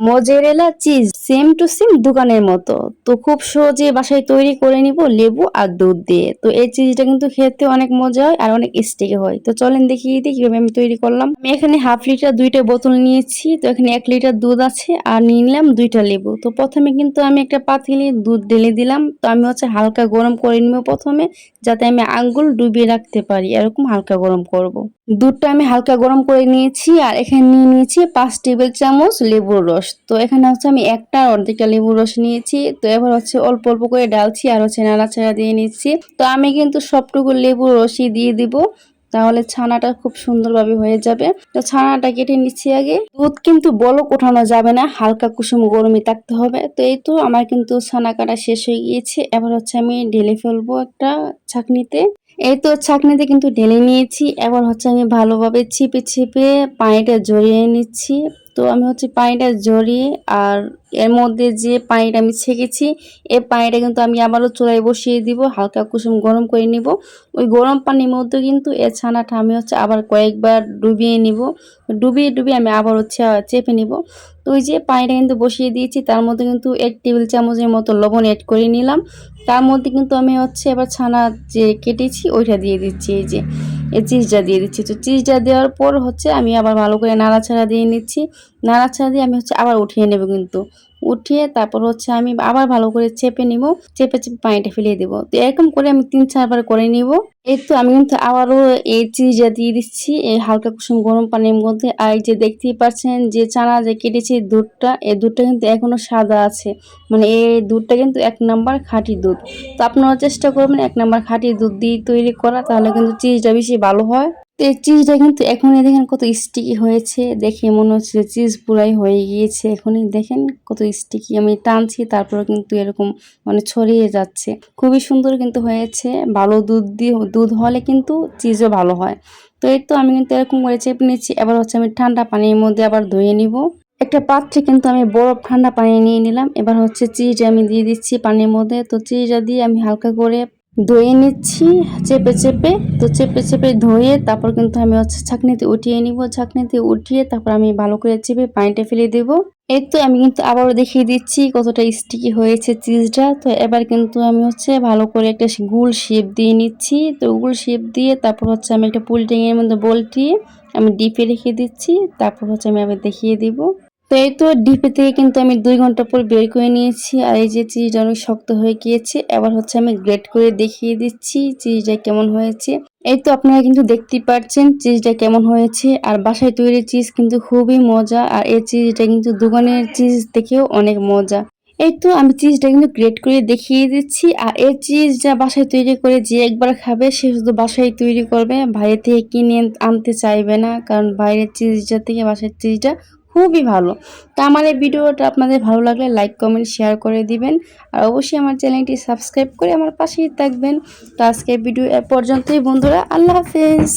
Mozzarella cheese same to same দোকানের মতো। তো খুব সহজে বাসায় তৈরি করে নিব লেবু আর দুধ দিয়ে। তো এই চিজটা কিন্তু খেতে অনেক মজা হয় আর অনেক স্টিকি হয়। তো চলেন দেখিয়ে দিই কিভাবে আমি তৈরি করলাম। আমি এখানে হাফ লিটার 2টা বোতল নিয়েছি। তো এখানে 1 লিটার দুধ আছে আর নিয়ে নিলাম 2টা লেবু। তো প্রথমে কিন্তু আমি একটা পাতিলে দুধ ঢেলে দিলাম। তো আমি হালকা গরম করে নিব প্রথমে, যাতে আমি আঙ্গুল ডুবিয়ে রাখতে পারি, এরকম হালকা গরম করব। দুধটা আমি হালকা গরম করে নিয়েছি আর এখানে নিয়ে নিয়েছি 5 টেবিল চামচ লেবুর রস। তো এখানে আমি একটা অর্ধেকটা লেবুর রস নিয়েছি। তো এবার অল্প অল্প করে ডালছি আর নাড়াচাড়া দিয়ে নিচ্ছি। তো আমি কিন্তু সবটুকু লেবুর রসই দিয়ে দিব, তাহলে ছানাটা খুব সুন্দরভাবে হয়ে যাবে। তো ছানাটা কেটে নিচ্ছি আগে। দুধ কিন্তু বলক ওঠানো যাবে না, হালকা কুসুম গরমই থাকতে হবে। তো এই তো আমার কিন্তু ছানা কাটা শেষ হয়ে গিয়েছে। এবার আমি ঢেলে ফেলবো একটা ছাঁকনিতে। এই তো ছাঁকনিতে কিন্তু ঢেলে নিয়েছি। এবার আমি ভালোভাবে চিপে চিপে পানিটা ঝরিয়ে নিচ্ছি। তো আমি পানিটা ঝরিয়ে আর এর মধ্যে যে পানিটা আমি ছেঁকেছি, এই পানিটা কিন্তু আমি আবারও চুলায় বসিয়ে দিব, হালকা কুসুম গরম করে নিব। ওই গরম পানির মধ্যে কিন্তু এই ছানাটা আমি আবার কয়েকবার ডুবিয়ে নিব। ডুবিয়ে ডুবিয়ে আমি আবার চেপে নিব। তো ওই যে পানিটা কিন্তু বসিয়ে দিয়েছি, তার মধ্যে কিন্তু 1 টেবিল চামচের মতো লবণ অ্যাড করে নিলাম। তার মধ্যে কিন্তু আমি এবার ছানা যে কেটেছি ওইটা দিয়ে দিচ্ছি। এই চিজটা দিয়ে দিচ্ছি। তো চিজটা দেওয়ার পর আমি আবার ভালো করে নাড়াচাড়া দিয়ে নিচ্ছি। নাড়াচাড়া দিয়ে আমি আবার উঠিয়ে নেব কিন্তু। উঠিয়ে তারপর আমি আবার ভালো করে চেপে নিব। চেপে চেপে পানিটা ফেলিয়ে দেব। তো এরকম করে আমি 3-4 বার করে নিব। এই তো আমি কিন্তু আবারও এই চিজটা দিয়ে দিচ্ছি এই হালকা কুসুম গরম পানির মধ্যে। আর এই যে দেখতেই পাচ্ছেন যে চানা যে কেটেছি দুধটা, এই দুধটা কিন্তু এখনো সাদা আছে। মানে এই দুধটা কিন্তু 1 নাম্বার খাঁটি দুধ। তো আপনারা চেষ্টা করবেন 1 নাম্বার খাঁটি দুধ দিয়ে তৈরি করা, তাহলে কিন্তু চিজটা বেশি ভালো হয়। তো এই চিজটা কিন্তু এখনই দেখেন কত স্টিকি হয়েছে, দেখে মনে হচ্ছে চিজ পুরাই হয়ে গিয়েছে। এখনই দেখেন কত স্টিকি, আমি টানছি তারপরে কিন্তু এরকম ছড়িয়ে যাচ্ছে। খুবই সুন্দর কিন্তু হয়েছে। ভালো দুধ হলে কিন্তু চিজও ভালো হয়। তো এই তো আমি কিন্তু এরকম করে চেপে নিচ্ছি। এবার আমি ঠান্ডা পানির মধ্যে আবার ধুয়ে নিব। একটা পাত্রে কিন্তু আমি বরফ ঠান্ডা পানি নিয়ে নিলাম। এবার চিজ আমি দিয়ে দিচ্ছি পানির মধ্যে। তো চিজটা দিয়ে আমি হালকা করে ধুয়ে নিচ্ছি চেপে চেপে। তো চেপে চেপে ধুয়ে তারপর কিন্তু আমি ছাঁকনিতে উঠিয়ে নিব। ছাঁকনিতে উঠিয়ে তারপর আমি ভালো করে চেপে পানিটা ফেলে দেব। এই তো আমি কিন্তু আবারও দেখিয়ে দিচ্ছি কতটা স্টিকি হয়েছে চিজটা। তো এবার কিন্তু আমি ভালো করে একটা গোল শেপ দিয়ে নিচ্ছি। তো গোল শেপ দিয়ে তারপর আমি একটা পলিথিনের মধ্যে বলটিয়ে আমি ডিপে রেখে দিচ্ছি। তারপর আমি আবার দেখিয়ে দিব। তো এই তো ডিপে থেকে কিন্তু আমি 2 ঘন্টা পর বের করে নিয়েছি। আর এই যে চিজটা অনেক শক্ত হয়ে গিয়েছে। এবার আমি গ্রেট করে দেখিয়ে দিচ্ছি চিজটা কেমন হয়েছে। এই তো আপনারা কিন্তু দেখতেই পাচ্ছেন চিজটা কেমন হয়েছে। আর বাসায় তৈরি চিজ কিন্তু খুবই মজা। আর এই চিজটা কিন্তু দোকানের চিজ থেকেও অনেক মজা। এই তো আমি চিজটা কিন্তু গ্রেট করে দেখিয়ে দিচ্ছি। আর এই চিজটা বাসায় তৈরি করে যে একবার খাবে সে শুধু বাসায় তৈরি করবে, বাইরে থেকে কিনে আনতে চাইবে না, কারণ বাইরের চিজটা থেকে বাসার চিজটা খুবই ভালো। তো আমার এই ভিডিওটা আপনাদের ভালো লাগলে লাইক কমেন্ট শেয়ার করে দিবেন। আর অবশ্যই আমার চ্যানেলটি সাবস্ক্রাইব করে আমার পাশেই থাকবেন। তো আজকের ভিডিও এ পর্যন্তই বন্ধুরা, আল্লাহ হাফেজ।